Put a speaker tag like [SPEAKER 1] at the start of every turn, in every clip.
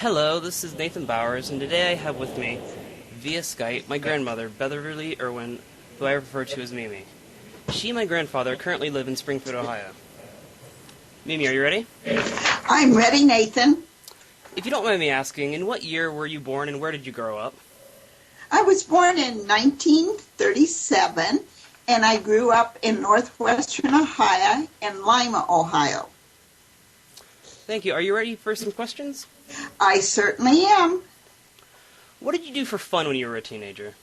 [SPEAKER 1] Hello, this is Nathan Bowers, and today I have with me, via Skype, my grandmother, Beverly Irwin, who I refer to as Mimi. She and my grandfather currently live in Springfield, Ohio. Mimi, are you ready?
[SPEAKER 2] I'm ready, Nathan.
[SPEAKER 1] If you don't mind me asking, in what year were you born and where did you grow up?
[SPEAKER 2] I was born in 1937, and I grew up in northwestern Ohio and Lima, Ohio.
[SPEAKER 1] Thank you. Are you ready for some questions?
[SPEAKER 2] I certainly am.
[SPEAKER 1] What did you do for fun when you were a teenager?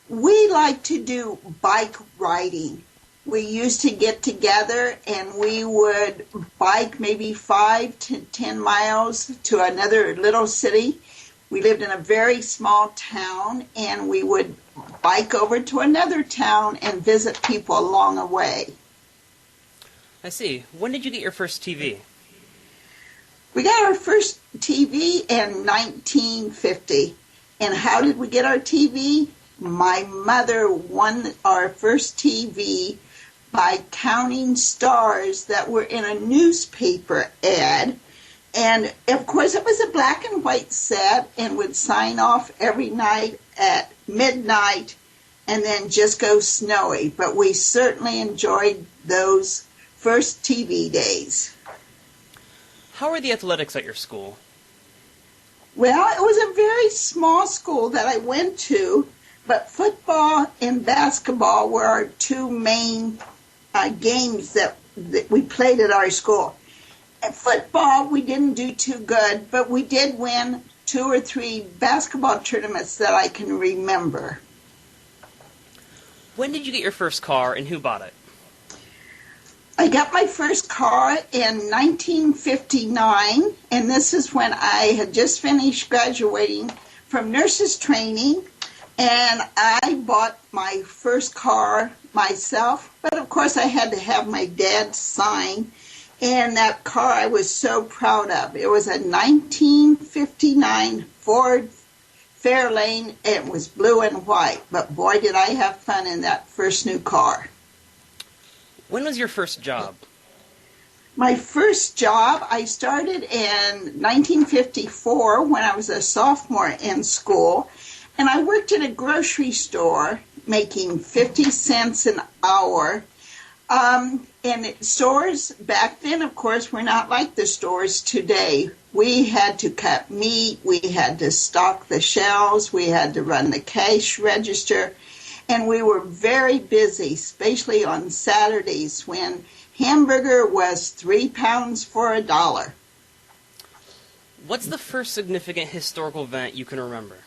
[SPEAKER 2] We like to do bike riding. We used to get together and we would bike maybe 5 to 10 miles to another little city. We lived in a very small town, and we would bike over to another town and visit people along the way.
[SPEAKER 1] I see. When did you get your first TV?
[SPEAKER 2] We got our first TV in 1950. And how did we get our TV? My mother won our first TV by counting stars that were in a newspaper ad. And, of course, it was a black and white set and would sign off every night at midnight and then just go snowy. But we certainly enjoyed those first TV days.
[SPEAKER 1] How were the athletics at your school?
[SPEAKER 2] Well, it was a very small school that I went to, but football and basketball were our two main games that we played at our school. At football, we didn't do too good, but we did win 2 or 3 basketball tournaments that I can remember.
[SPEAKER 1] When did you get your first car and who bought it?
[SPEAKER 2] I got my first car in 1959, and this is when I had just finished graduating from nurses training, and I bought my first car myself, but of course I had to have my dad sign, and that car I was so proud of. It was a 1959 Ford Fairlane. It was blue and white, but boy did I have fun in that first new car.
[SPEAKER 1] When was your first job?
[SPEAKER 2] My first job, I started in 1954 when I was a sophomore in school, and I worked in a grocery store making 50 cents an hour. And stores back then, of course, were not like the stores today. We had to cut meat, we had to stock the shelves, we had to run the cash register, and we were very busy, especially on Saturdays when hamburger was 3 pounds for $1.
[SPEAKER 1] What's the first significant historical event you can remember?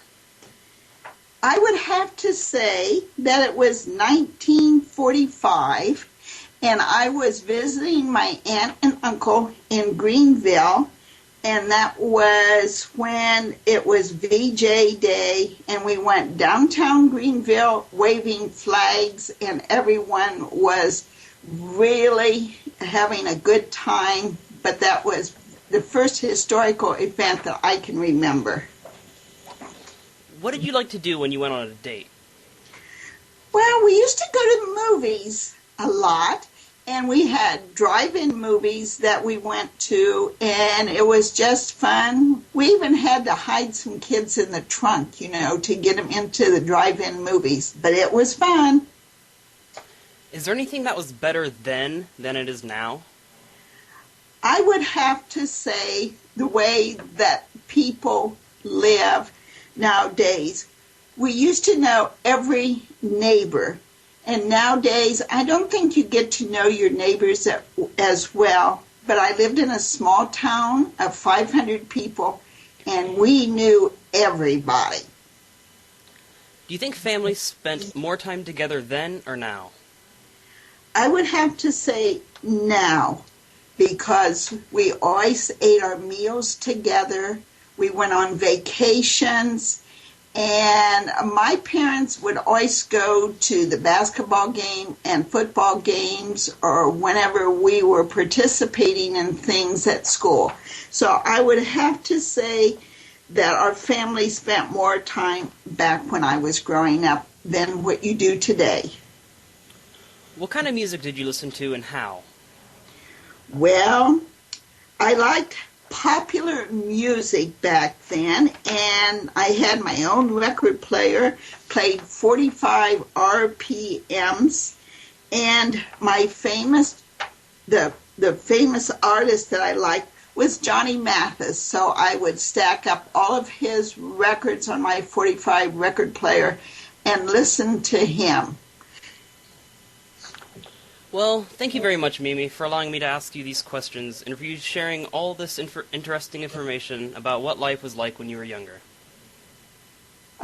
[SPEAKER 2] I would have to say that it was 1945, and I was visiting my aunt and uncle in Greenville, and that was when it was VJ Day, and we went downtown Greenville waving flags, and everyone was really having a good time, but that was the first historical event that I can remember.
[SPEAKER 1] What did you like to do when you went on a date?
[SPEAKER 2] Well, we used to go to the movies a lot, and we had drive-in movies that we went to, and it was just fun. We even had to hide some kids in the trunk, to get them into the drive-in movies, but it was fun.
[SPEAKER 1] Is there anything that was better then than it is now?
[SPEAKER 2] I would have to say the way that people live nowadays. We used to know every neighbor, and nowadays I don't think you get to know your neighbors as well. But I lived in a small town of 500 people, and we knew everybody.
[SPEAKER 1] Do you think families spent more time together then or now?
[SPEAKER 2] I would have to say now, because we always ate our meals together. We went on vacations, and my parents would always go to the basketball game and football games or whenever we were participating in things at school. So I would have to say that our family spent more time back when I was growing up than what you do today.
[SPEAKER 1] What kind of music did you listen to and how?
[SPEAKER 2] Well, I liked popular music back then, and I had my own record player, played 45 RPMs, and the famous artist that I liked was Johnny Mathis. So I would stack up all of his records on my 45 record player and listen to him.
[SPEAKER 1] Well, thank you very much, Mimi, for allowing me to ask you these questions and for you sharing all this interesting information about what life was like when you were younger.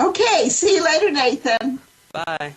[SPEAKER 2] Okay, see you later, Nathan.
[SPEAKER 1] Bye.